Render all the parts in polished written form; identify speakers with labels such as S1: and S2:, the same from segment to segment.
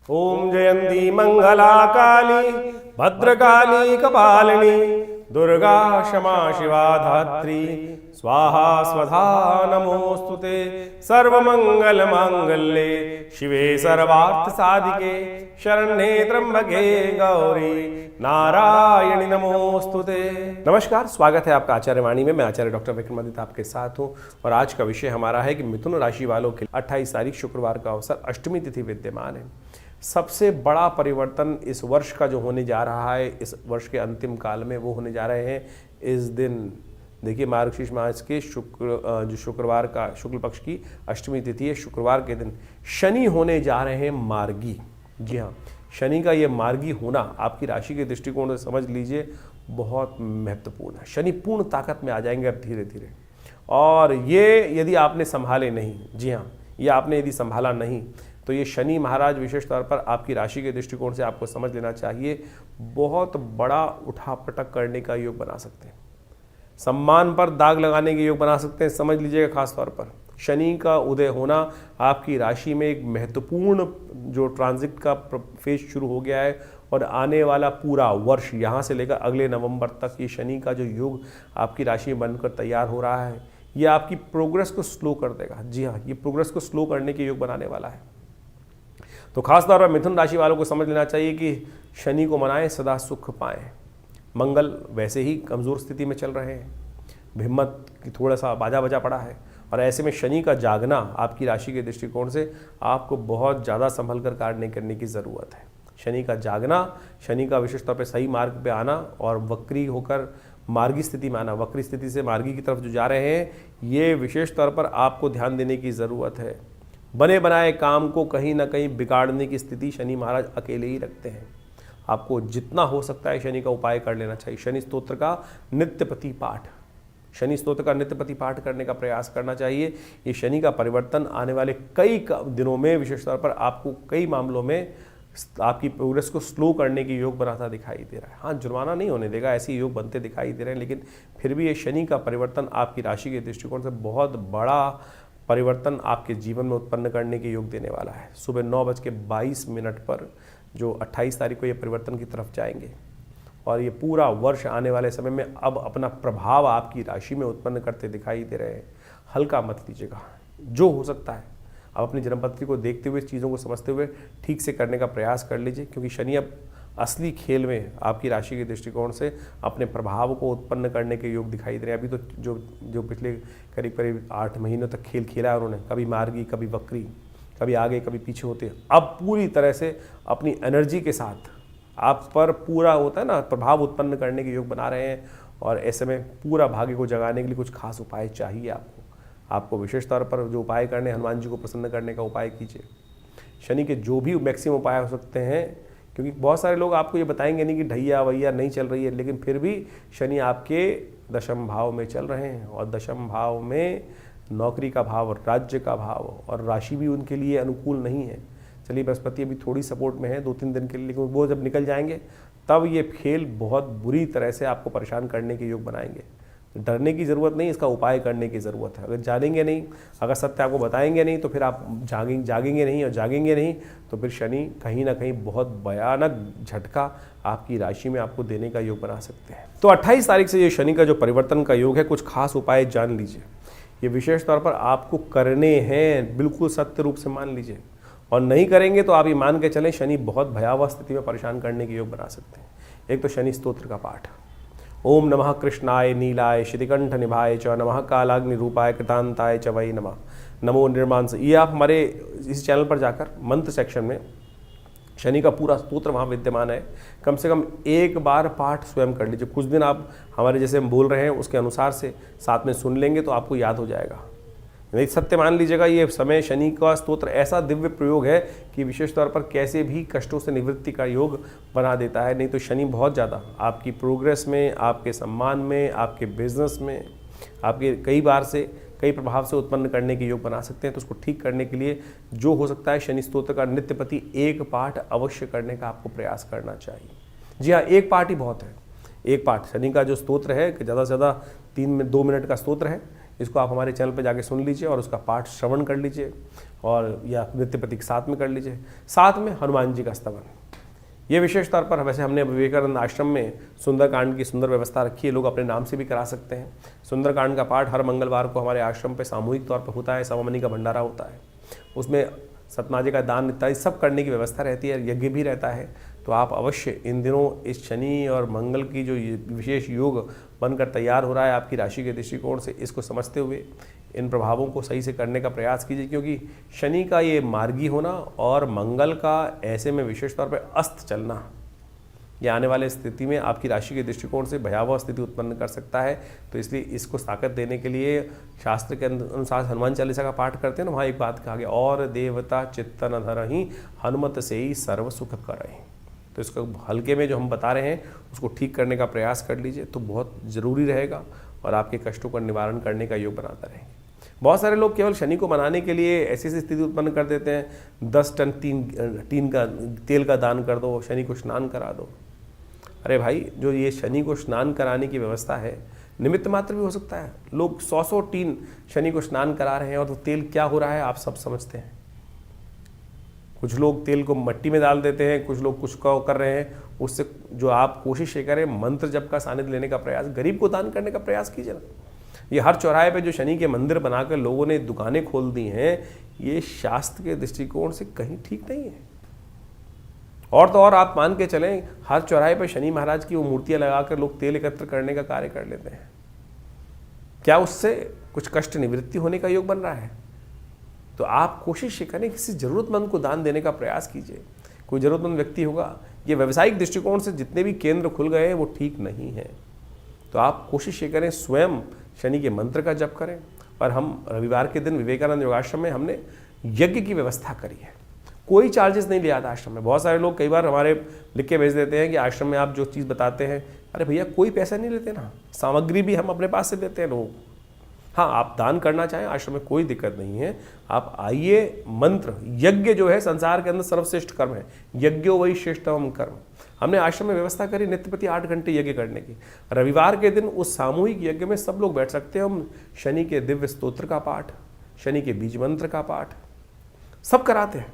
S1: ओम जयंती मंगला काली भद्रकाली कपालिनी दुर्गा क्षमा शिवा धात्री स्वाहा स्वधा नमोस्तुते सर्वमंगल मांगल्ये शिवे सर्वार्थ साधिके शरण्ये त्र्यंबके गौरी नारायणी नमोस्तुते। नमस्कार, स्वागत है आपका आचार्य वाणी में। मैं आचार्य डॉक्टर विक्रमादित्य आपके साथ हूँ और आज का विषय हमारा है कि मिथुन राशि वालों के 28 तारीख शुक्रवार का अवसर अष्टमी तिथि विद्यमान है। सबसे बड़ा परिवर्तन इस वर्ष का जो होने जा रहा है, इस वर्ष के अंतिम काल में, वो होने जा रहे हैं इस दिन। देखिए, मार्गशीर्ष मास के शुक्रवार का शुक्ल पक्ष की अष्टमी तिथि है। शुक्रवार के दिन शनि होने जा रहे हैं मार्गी। जी हाँ, शनि का ये मार्गी होना आपकी राशि के दृष्टिकोण से समझ लीजिए बहुत महत्वपूर्ण है। शनि पूर्ण ताकत में आ जाएंगे अब धीरे धीरे, और ये यदि आपने संभाले नहीं, जी हाँ, ये आपने यदि संभाला नहीं तो ये शनि महाराज विशेष तौर पर आपकी राशि के दृष्टिकोण से आपको समझ लेना चाहिए बहुत बड़ा उठापटक करने का योग बना सकते हैं। सम्मान पर दाग लगाने के योग बना सकते हैं। समझ लीजिएगा, खास तौर पर शनि का उदय होना आपकी राशि में एक महत्वपूर्ण जो ट्रांजिट का फेज शुरू हो गया है, और आने वाला पूरा वर्ष यहाँ से लेकर अगले नवंबर तक ये शनि का जो योग आपकी राशि में बनकर तैयार हो रहा है, ये आपकी प्रोग्रेस को स्लो कर देगा। जी हाँ, ये प्रोग्रेस को स्लो करने के योग बनाने वाला है। तो खास तौर पर मिथुन राशि वालों को समझ लेना चाहिए कि शनि को मनाएं, सदा सुख पाएं। मंगल वैसे ही कमज़ोर स्थिति में चल रहे हैं, हिम्मत की थोड़ा सा बाजा बजा पड़ा है, और ऐसे में शनि का जागना आपकी राशि के दृष्टिकोण से आपको बहुत ज़्यादा संभल कर कार्य करने की ज़रूरत है। शनि का जागना, शनि का विशेष तौर पर सही मार्ग पे आना और वक्री होकर मार्गी स्थिति में आना, वक्री स्थिति से मार्गी की तरफ जो जा रहे हैं, ये विशेष तौर पर आपको ध्यान देने की ज़रूरत है। बने बनाए काम को कहीं ना कहीं बिगाड़ने की स्थिति शनि महाराज अकेले ही रखते हैं। आपको जितना हो सकता है शनि का उपाय कर लेना चाहिए। शनि स्तोत्र का नित्यपति पाठ, शनि स्तोत्र का नित्यपति पाठ करने का प्रयास करना चाहिए। ये शनि का परिवर्तन आने वाले कई दिनों में विशेष तौर पर आपको कई मामलों में आपकी प्रोग्रेस को स्लो करने के योग बनाता दिखाई दे रहा है। हाँ, जुर्माना नहीं होने देगा, ऐसे योग बनते दिखाई दे रहे हैं, लेकिन फिर भी ये शनि का परिवर्तन आपकी राशि के दृष्टिकोण से बहुत बड़ा परिवर्तन आपके जीवन में उत्पन्न करने के योग देने वाला है। सुबह 9:22 पर जो 28 तारीख को ये परिवर्तन की तरफ जाएंगे, और ये पूरा वर्ष आने वाले समय में अब अपना प्रभाव आपकी राशि में उत्पन्न करते दिखाई दे रहे हैं। हल्का मत लीजिएगा, जो हो सकता है आप अपनी जन्मपत्री को देखते हुए, चीज़ों को समझते हुए ठीक से करने का प्रयास कर लीजिए, क्योंकि शनि अब असली खेल में आपकी राशि के दृष्टिकोण से अपने प्रभाव को उत्पन्न करने के योग दिखाई दे रहे हैं। अभी तो जो पिछले करीब करीब 8 महीनों तक खेल खेला है उन्होंने, कभी मार्गी, कभी वक्री, कभी आगे कभी पीछे होते, अब पूरी तरह से अपनी एनर्जी के साथ आप पर पूरा होता है ना प्रभाव उत्पन्न करने के योग बना रहे हैं। और ऐसे में पूरा भाग्य को जगाने के लिए कुछ खास उपाय चाहिए आपको विशेष तौर पर जो उपाय करने, हनुमान जी को प्रसन्न करने का उपाय कीजिए। शनि के जो भी मैक्सिमम उपाय हो सकते हैं, क्योंकि बहुत सारे लोग आपको ये बताएंगे नहीं कि ढैया वैया नहीं चल रही है, लेकिन फिर भी शनि आपके दशम भाव में चल रहे हैं, और दशम भाव में नौकरी का भाव, राज्य का भाव, और राशि भी उनके लिए अनुकूल नहीं है। चलिए, बृहस्पति अभी थोड़ी सपोर्ट में है 2-3 दिन के लिए, लेकिन वो जब निकल जाएंगे तब ये खेल बहुत बुरी तरह से आपको परेशान करने के योग बनाएंगे। डरने की ज़रूरत नहीं, इसका उपाय करने की ज़रूरत है। अगर जानेंगे नहीं, अगर सत्य आपको बताएंगे नहीं, तो फिर आप जागेंगे नहीं, और जागेंगे नहीं तो फिर शनि कहीं ना कहीं बहुत भयानक झटका आपकी राशि में आपको देने का योग बना सकते हैं। तो 28 तारीख से ये शनि का जो परिवर्तन का योग है, कुछ खास उपाय जान लीजिए। ये विशेष तौर पर आपको करने हैं, बिल्कुल सत्य रूप से मान लीजिए, और नहीं करेंगे तो आप ये मान के चलें शनि बहुत भयावह स्थिति में परेशान करने के योग बना सकते हैं। एक तो शनि स्तोत्र का पाठ, ओम नमः कृष्णाय नीलाय श्रीकंठ निभाय च नमः कालाग्नि रूपाय कृतांताय च वै नमः नमो निर्मांस। ये आप हमारे इस चैनल पर जाकर मंत्र सेक्शन में शनि का पूरा स्तोत्र वहाँ विद्यमान है। कम से कम एक बार पाठ स्वयं कर लीजिए। कुछ दिन आप हमारे जैसे हम बोल रहे हैं उसके अनुसार से साथ में सुन लेंगे तो आपको याद हो जाएगा। नहीं, सत्य मान लीजिएगा, ये समय शनि का स्तोत्र ऐसा दिव्य प्रयोग है कि विशेष तौर पर कैसे भी कष्टों से निवृत्ति का योग बना देता है। नहीं तो शनि बहुत ज़्यादा आपकी प्रोग्रेस में, आपके सम्मान में, आपके बिजनेस में, आपके कई प्रभाव से उत्पन्न करने के योग बना सकते हैं। तो उसको ठीक करने के लिए जो हो सकता है, शनि स्तोत्र का नित्यपति एक पाठ अवश्य करने का आपको प्रयास करना चाहिए। जी हाँ, एक पाठ ही बहुत है। एक पाठ शनि का जो स्तोत्र है कि ज़्यादा से ज़्यादा 2 मिनट का स्तोत्र है, इसको आप हमारे चैनल पर जाके सुन लीजिए और उसका पाठ श्रवण कर लीजिए, और या नित्य प्रति के साथ में कर लीजिए। साथ में हनुमान जी का स्तवन, ये विशेष तौर पर वैसे हमने विवेकानंद आश्रम में सुंदरकांड की सुंदर व्यवस्था रखी है, लोग अपने नाम से भी करा सकते हैं। सुंदरकांड का पाठ हर मंगलवार को हमारे आश्रम पे सामूहिक तौर पर होता है, सवामनी का भंडारा होता है, उसमें सतनाजे का दान इत्यादि सब करने की व्यवस्था रहती है, यज्ञ भी रहता है। तो आप अवश्य इन दिनों इस शनि और मंगल की जो विशेष योग बनकर तैयार हो रहा है आपकी राशि के दृष्टिकोण से, इसको समझते हुए इन प्रभावों को सही से करने का प्रयास कीजिए, क्योंकि शनि का ये मार्गी होना और मंगल का ऐसे में विशेष तौर पर अस्त चलना, ये आने वाले स्थिति में आपकी राशि के दृष्टिकोण से भयावह स्थिति उत्पन्न कर सकता है। तो इसलिए इसको ताकत देने के लिए शास्त्र के अनुसार हनुमान चालीसा का पाठ करते हैं ना, वहाँ एक बात कहा गया, और देवता चित्तन धरहि हनुमत से ही सर्व सुख करहि। तो इसको हल्के में जो हम बता रहे हैं उसको ठीक करने का प्रयास कर लीजिए, तो बहुत ज़रूरी रहेगा और आपके कष्टों का निवारण करने का योग बनाता रहेंगे। बहुत सारे लोग केवल शनि को मनाने के लिए ऐसी स्थिति उत्पन्न कर देते हैं, 10 टन टीन का तेल का दान कर दो, शनि को स्नान करा दो। अरे भाई, जो ये शनि को स्नान कराने की व्यवस्था है, निमित्त मात्र भी हो सकता है। लोग 100 टीन शनि को स्नान करा रहे हैं और तो तेल क्या हो रहा है आप सब समझते हैं। कुछ लोग तेल को मिट्टी में डाल देते हैं, कुछ लोग कुछ कर रहे हैं। उससे जो आप कोशिश ये करें, मंत्र जप का सानिध्य लेने का प्रयास, गरीब को दान करने का प्रयास कीजिए ना। ये हर चौराहे पे जो शनि के मंदिर बनाकर लोगों ने दुकानें खोल दी हैं, ये शास्त्र के दृष्टिकोण से कहीं ठीक नहीं है। और तो और आप मान के चलें, हर चौराहे पर शनि महाराज की वो मूर्तियां लगाकर लोग तेल एकत्र करने का कार्य कर लेते हैं। क्या उससे कुछ कष्ट निवृत्ति होने का योग बन रहा है? तो आप कोशिश करें, किसी ज़रूरतमंद को दान देने का प्रयास कीजिए। कोई ज़रूरतमंद व्यक्ति होगा, ये व्यावसायिक दृष्टिकोण से जितने भी केंद्र खुल गए हैं वो ठीक नहीं है। तो आप कोशिश ये करें, स्वयं शनि के मंत्र का जप करें। और हम रविवार के दिन विवेकानंद योगाश्रम में हमने यज्ञ की व्यवस्था करी है, कोई चार्जेस नहीं लिया था आश्रम में। बहुत सारे लोग कई बार हमारे लिख के भेज देते हैं कि आश्रम में आप जो चीज़ बताते हैं, अरे भैया कोई पैसा नहीं लेते ना, सामग्री भी हम अपने पास से देते हैं लोग। हाँ, आप दान करना चाहें आश्रम में कोई दिक्कत नहीं है, आप आइए। मंत्र यज्ञ जो है संसार के अंदर सर्वश्रेष्ठ कर्म है, यज्ञो वही श्रेष्ठतम कर्म। हमने आश्रम में व्यवस्था करी नित्य प्रति 8 घंटे यज्ञ करने की। रविवार के दिन उस सामूहिक यज्ञ में सब लोग बैठ सकते हैं। हम शनि के दिव्य स्तोत्र का पाठ, शनि के बीज मंत्र का पाठ सब कराते हैं।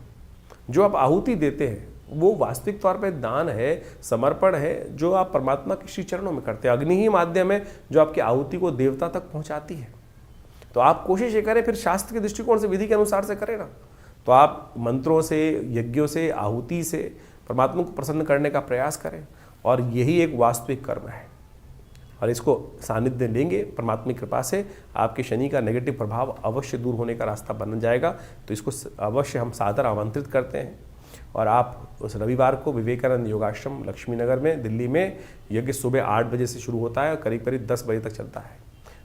S1: जो आप आहुति देते हैं वो वास्तविक तौर पे दान है, समर्पण है, जो आप परमात्मा के श्री चरणों में करते हैं। अग्नि ही माध्यम है जो आपकी आहुति को देवता तक पहुंचाती है। तो आप कोशिश ये करें, फिर शास्त्र के दृष्टिकोण से, विधि के अनुसार से करें ना। तो आप मंत्रों से, यज्ञों से, आहुति से परमात्मा को प्रसन्न करने का प्रयास करें, और यही एक वास्तविक कर्म है। और इसको सानिध्य लेंगे, परमात्मा की कृपा से आपके शनि का नेगेटिव प्रभाव अवश्य दूर होने का रास्ता बन जाएगा। तो इसको अवश्य हम सादर आमंत्रित करते हैं। और आप उस रविवार को विवेकानंद योगाश्रम लक्ष्मी नगर में, दिल्ली में, यज्ञ सुबह 8 बजे से शुरू होता है, करीब करीब 10 बजे तक चलता है।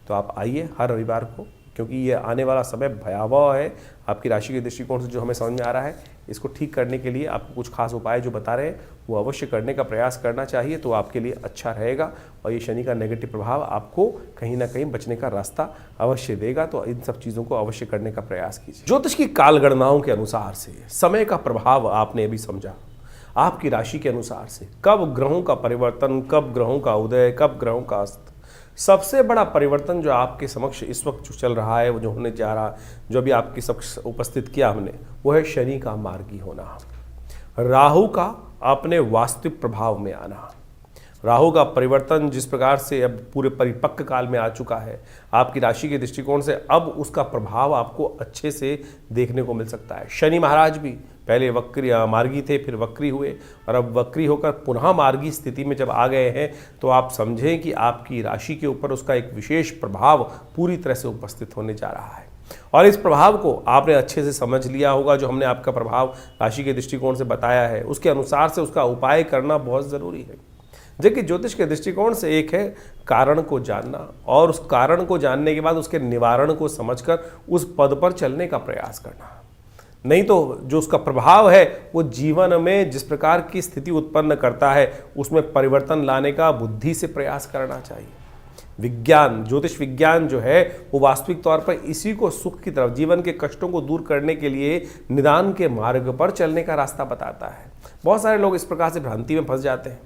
S1: तो आप आइए हर रविवार को, क्योंकि ये आने वाला समय भयावह है आपकी राशि के दृष्टिकोण से। जो हमें समझ में आ रहा है, इसको ठीक करने के लिए आपको कुछ खास उपाय जो बता रहे हैं वो अवश्य करने का प्रयास करना चाहिए। तो आपके लिए अच्छा रहेगा, और ये शनि का नेगेटिव प्रभाव आपको कहीं ना कहीं बचने का रास्ता अवश्य देगा। तो इन सब चीज़ों को अवश्य करने का प्रयास कीजिए। ज्योतिष की काल गणनाओं के अनुसार से समय का प्रभाव आपने अभी समझा। आपकी राशि के अनुसार से कब ग्रहों का परिवर्तन, कब ग्रहों का उदय, कब ग्रहों का अस्त। सबसे बड़ा परिवर्तन जो आपके समक्ष इस वक्त जो चल रहा है, वो जो होने जा रहा, जो अभी आपके समक्ष उपस्थित किया हमने, वो है शनि का मार्गी होना, राहु का अपने वास्तविक प्रभाव में आना। राहु का परिवर्तन जिस प्रकार से अब पूरे परिपक्व काल में आ चुका है आपकी राशि के दृष्टिकोण से, अब उसका प्रभाव आपको अच्छे से देखने को मिल सकता है। शनि महाराज भी पहले वक्री मार्गी थे, फिर वक्री हुए, और अब वक्री होकर पुनः मार्गी स्थिति में जब आ गए हैं, तो आप समझें कि आपकी राशि के ऊपर उसका एक विशेष प्रभाव पूरी तरह से उपस्थित होने जा रहा है। और इस प्रभाव को आपने अच्छे से समझ लिया होगा। जो हमने आपका प्रभाव राशि के दृष्टिकोण से बताया है, उसके अनुसार से उसका उपाय करना बहुत ज़रूरी है। जबकि ज्योतिष के दृष्टिकोण से एक है कारण को जानना, और उस कारण को जानने के बाद उसके निवारण को समझकर उस पद पर चलने का प्रयास करना। नहीं तो जो उसका प्रभाव है वो जीवन में जिस प्रकार की स्थिति उत्पन्न करता है, उसमें परिवर्तन लाने का बुद्धि से प्रयास करना चाहिए। विज्ञान, ज्योतिष विज्ञान जो है वो वास्तविक तौर पर इसी को सुख की तरफ, जीवन के कष्टों को दूर करने के लिए निदान के मार्ग पर चलने का रास्ता बताता है। बहुत सारे लोग इस प्रकार से भ्रांति में फंस जाते हैं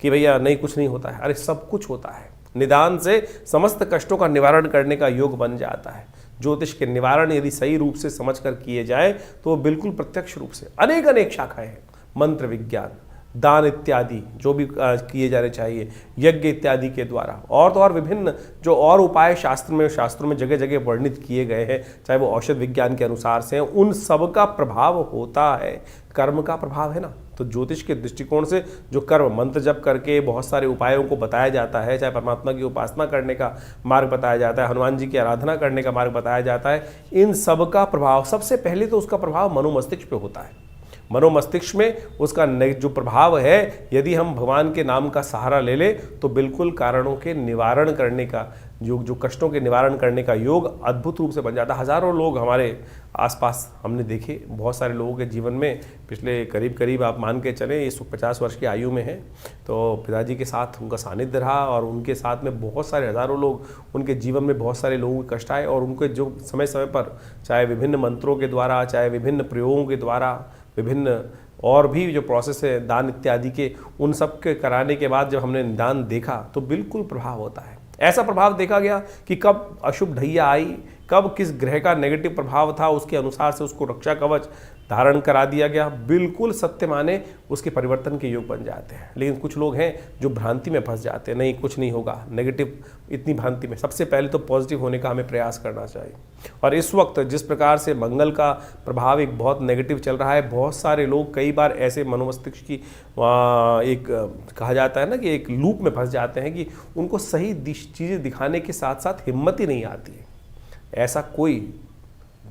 S1: कि भैया नहीं, कुछ नहीं होता है। अरे सब कुछ होता है, निदान से समस्त कष्टों का निवारण करने का योग बन जाता है। ज्योतिष के निवारण यदि सही रूप से समझ कर किए जाए तो बिल्कुल प्रत्यक्ष रूप से अनेक अनेक शाखाएं हैं, मंत्र विज्ञान, दान इत्यादि जो भी किए जाने चाहिए, यज्ञ इत्यादि के द्वारा, और तो और विभिन्न जो और उपाय शास्त्रों में जगह जगह वर्णित किए गए हैं, चाहे वो औषध विज्ञान के अनुसार से हैं, उन सब का प्रभाव होता है, कर्म का प्रभाव है ना। तो ज्योतिष के दृष्टिकोण से जो कर्म मंत्र जप करके बहुत सारे उपायों को बताया जाता है, चाहे परमात्मा की उपासना करने का मार्ग बताया जाता है, हनुमान जी की आराधना करने का मार्ग बताया जाता है, इन सब का प्रभाव सबसे पहले तो उसका प्रभाव मनोमस्तिष्क पे होता है। मनोमस्तिष्क में उसका जो प्रभाव है, यदि हम भगवान के नाम का सहारा ले ले तो बिल्कुल कारणों के निवारण करने का जो कष्टों के निवारण करने का योग अद्भुत रूप से बन जाता है। हजारों लोग हमारे आसपास हमने देखे, बहुत सारे लोगों के जीवन में पिछले करीब आप मान के चलें ये 50 वर्ष की आयु में है, तो पिताजी के साथ उनका सानिध्य रहा और उनके साथ में बहुत सारे हजारों लोग, उनके जीवन में बहुत सारे लोगों के कष्ट आए और उनके जो समय समय पर चाहे विभिन्न मंत्रों के द्वारा, चाहे विभिन्न प्रयोगों के द्वारा, विभिन्न और भी जो प्रोसेस है दान इत्यादि के, उन सब के कराने के बाद जब हमने निदान देखा तो बिल्कुल प्रभाव होता है। ऐसा प्रभाव देखा गया कि कब अशुभ ढैया आई, कब किस ग्रह का नेगेटिव प्रभाव था, उसके अनुसार से उसको रक्षा कवच धारण करा दिया गया। बिल्कुल सत्य माने उसके परिवर्तन के योग बन जाते हैं। लेकिन कुछ लोग हैं जो भ्रांति में फंस जाते हैं, नहीं कुछ नहीं होगा, नेगेटिव इतनी भ्रांति में। सबसे पहले तो पॉजिटिव होने का हमें प्रयास करना चाहिए। और इस वक्त जिस प्रकार से मंगल का प्रभाव एक बहुत नेगेटिव चल रहा है, बहुत सारे लोग कई बार ऐसे मनोमस्तिष्क की एक कहा जाता है ना कि एक लूप में फंस जाते हैं कि उनको सही चीज़ें दिखाने के साथ साथ हिम्मत ही नहीं आती है। ऐसा कोई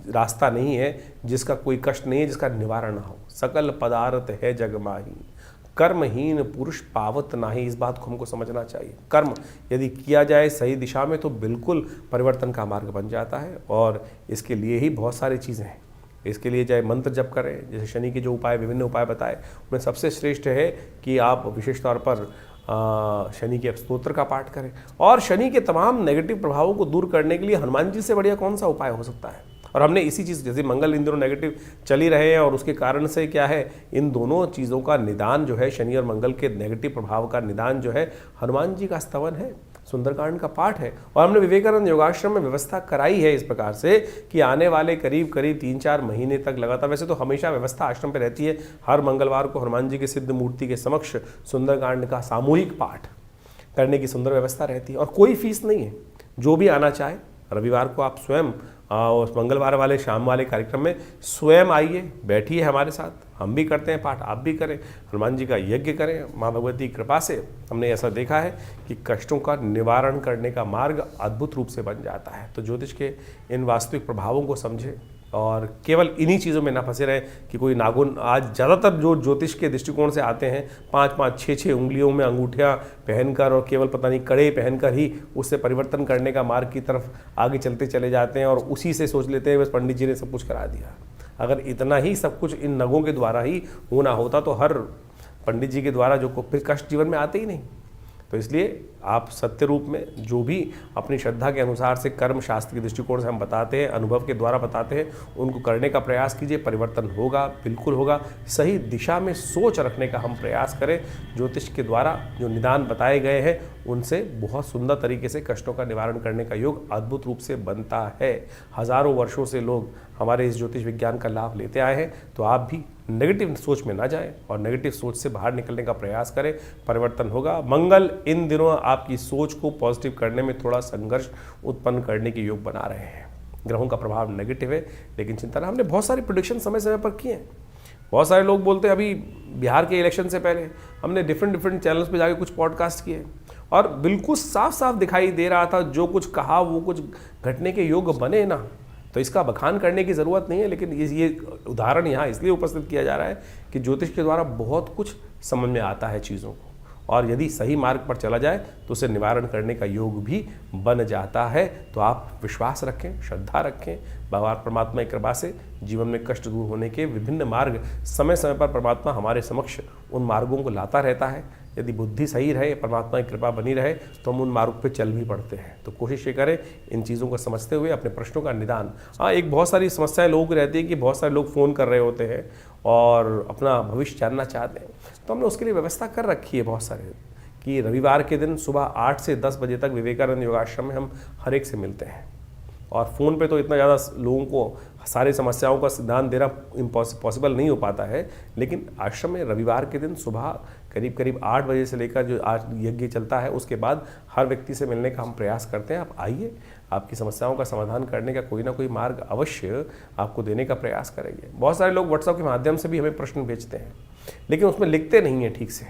S1: रास्ता नहीं है जिसका कोई कष्ट नहीं है जिसका निवारण ना हो। सकल पदार्थ है जग माही, कर्महीन पुरुष पावत नाही। इस बात को हमको समझना चाहिए। कर्म यदि किया जाए सही दिशा में तो बिल्कुल परिवर्तन का मार्ग बन जाता है। और इसके लिए ही बहुत सारी चीज़ें हैं। इसके लिए चाहे मंत्र जप करें, जैसे शनि के जो उपाय, विभिन्न उपाय बताए, उनमें सबसे श्रेष्ठ है कि आप विशेष तौर पर शनि के स्तोत्र का पाठ करें। और शनि के तमाम नेगेटिव प्रभावों को दूर करने के लिए हनुमान जी से बढ़िया कौन सा उपाय हो सकता है। और हमने इसी चीज़, जैसे मंगल इन दिनों नेगेटिव चल ही रहे हैं और उसके कारण से क्या है, इन दोनों चीज़ों का निदान जो है, शनि और मंगल के नेगेटिव प्रभाव का निदान जो है, हनुमान जी का स्तवन है, सुंदरकांड का पाठ है। और हमने विवेकानंद योगाश्रम में व्यवस्था कराई है इस प्रकार से कि आने वाले करीब 3-4 महीने तक लगातार, वैसे तो हमेशा व्यवस्था आश्रम पे रहती है, हर मंगलवार को हनुमान जी के सिद्ध मूर्ति के समक्ष सुंदरकांड का सामूहिक पाठ करने की सुंदर व्यवस्था रहती है। और कोई फीस नहीं है, जो भी आना चाहे रविवार को आप स्वयं उस मंगलवार वाले शाम वाले कार्यक्रम में स्वयं आइए, बैठिए हमारे साथ, हम भी करते हैं पाठ, आप भी करें, हनुमान जी का यज्ञ करें। माँ भगवती की कृपा से हमने ऐसा देखा है कि कष्टों का निवारण करने का मार्ग अद्भुत रूप से बन जाता है। तो ज्योतिष के इन वास्तविक प्रभावों को समझें और केवल इन्हीं चीज़ों में ना फंसे रहे कि कोई नाखून, आज ज़्यादातर जो ज्योतिष के दृष्टिकोण से आते हैं 5-5, 6-6 उंगलियों में अंगूठियाँ पहनकर और केवल पता नहीं कड़े पहनकर ही उससे परिवर्तन करने का मार्ग की तरफ आगे चलते चले जाते हैं और उसी से सोच लेते हैं बस पंडित जी ने सब कुछ करा दिया। अगर इतना ही सब कुछ इन नगों के द्वारा ही होना होता तो हर पंडित जी के द्वारा जो फिर कष्ट जीवन में आते ही नहीं। तो इसलिए आप सत्य रूप में जो भी अपनी श्रद्धा के अनुसार से कर्म शास्त्र के दृष्टिकोण से हम बताते हैं, अनुभव के द्वारा बताते हैं, उनको करने का प्रयास कीजिए। परिवर्तन होगा, बिल्कुल होगा। सही दिशा में सोच रखने का हम प्रयास करें। ज्योतिष के द्वारा जो निदान बताए गए हैं उनसे बहुत सुंदर तरीके से कष्टों का निवारण करने का योग अद्भुत रूप से बनता है। हजारों वर्षों से लोग हमारे इस ज्योतिष विज्ञान का लाभ लेते आए हैं। तो आप भी नेगेटिव सोच में ना जाएं और नेगेटिव सोच से बाहर निकलने का प्रयास करें, परिवर्तन होगा। मंगल इन दिनों आपकी सोच को पॉजिटिव करने में थोड़ा संघर्ष उत्पन्न करने के योग बना रहे हैं। ग्रहों का प्रभाव नेगेटिव है, लेकिन चिंता ना, हमने बहुत सारी प्रेडिक्शन समय समय पर किए हैं। बहुत सारे लोग बोलते हैं, अभी बिहार के इलेक्शन से पहले हमने डिफरेंट चैनल्स पे जाके कुछ पॉडकास्ट किए और बिल्कुल साफ साफ दिखाई दे रहा था जो कुछ कहा वो कुछ घटने के योग बने ना। तो इसका बखान करने की ज़रूरत नहीं है, लेकिन ये उदाहरण यहाँ इसलिए उपस्थित किया जा रहा है कि ज्योतिष के द्वारा बहुत कुछ समझ में आता है चीज़ों को, और यदि सही मार्ग पर चला जाए तो उसे निवारण करने का योग भी बन जाता है। तो आप विश्वास रखें, श्रद्धा रखें, भगवान परमात्मा की कृपा से जीवन में कष्ट दूर होने के विभिन्न मार्ग समय समय पर परमात्मा हमारे समक्ष उन मार्गों को लाता रहता है। यदि बुद्धि सही रहे, परमात्मा की कृपा बनी रहे तो हम उन मार्ग पे चल भी पड़ते हैं। तो कोशिश ये करें इन चीज़ों को समझते हुए अपने प्रश्नों का निदान। हाँ, एक बहुत सारी समस्याएं लोगों की रहती है कि बहुत सारे लोग फ़ोन कर रहे होते हैं और अपना भविष्य जानना चाहते हैं, तो हमने उसके लिए व्यवस्था कर रखी है बहुत सारे कि रविवार के दिन सुबह 8 से 10 बजे तक विवेकानंद योगाश्रम में हम हर एक से मिलते हैं। और फ़ोन पे तो इतना ज़्यादा लोगों को सारी समस्याओं का सिद्धांत देना पॉसिबल नहीं हो पाता है, लेकिन आश्रम में रविवार के दिन सुबह करीब करीब 8 बजे से लेकर जो आज यज्ञ चलता है उसके बाद हर व्यक्ति से मिलने का हम प्रयास करते हैं। आप आइए, आपकी समस्याओं का समाधान करने का कोई ना कोई मार्ग अवश्य आपको देने का प्रयास करेंगे। बहुत सारे लोग व्हाट्सएप के माध्यम से भी हमें प्रश्न भेजते हैं, लेकिन उसमें लिखते नहीं हैं ठीक से।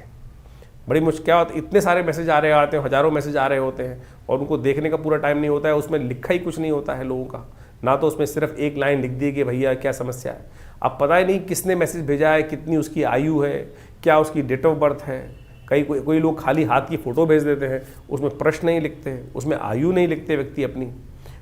S1: बड़ी मुश्किल क्या होती, इतने सारे मैसेज आ रहे आते हैं, हज़ारों मैसेज आ रहे होते हैं और उनको देखने का पूरा टाइम नहीं होता है। उसमें लिखा ही कुछ नहीं होता है लोगों का, ना तो उसमें सिर्फ एक लाइन लिख दी कि भैया क्या समस्या है। अब पता ही नहीं किसने मैसेज भेजा है, कितनी उसकी आयु है, क्या उसकी डेट ऑफ बर्थ है। कोई लोग खाली हाथ की फ़ोटो भेज देते हैं, उसमें प्रश्न नहीं लिखते, उसमें आयु नहीं लिखते व्यक्ति अपनी।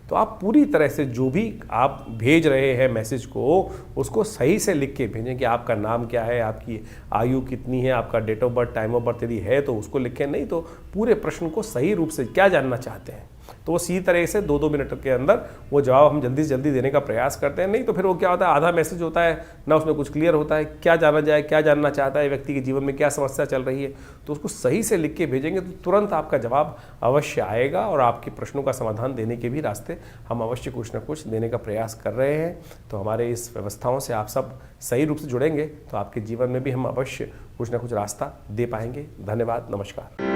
S1: तो आप पूरी तरह से जो भी आप भेज रहे हैं मैसेज को, उसको सही से लिख के भेजें कि आपका नाम क्या है, आपकी आयु कितनी है, आपका date of birth, time of birth यदि है तो उसको लिखें, नहीं तो पूरे प्रश्न को सही रूप से क्या जानना चाहते हैं तो वो सीधी तरह से 2-2 मिनट के अंदर वो जवाब हम जल्दी से जल्दी देने का प्रयास करते हैं। नहीं तो फिर वो क्या होता है, आधा मैसेज होता है ना, उसमें कुछ क्लियर होता है, क्या जाना जाए, क्या जानना चाहता है व्यक्ति के जीवन में, क्या समस्या चल रही है। तो उसको सही से लिख के भेजेंगे तो तुरंत आपका जवाब अवश्य आएगा और आपके प्रश्नों का समाधान देने के भी रास्ते हम अवश्य कुछ ना कुछ देने का प्रयास कर रहे हैं। तो हमारे इस व्यवस्थाओं से आप सब सही रूप से जुड़ेंगे तो आपके जीवन में भी हम अवश्य कुछ ना कुछ रास्ता दे पाएंगे। धन्यवाद, नमस्कार।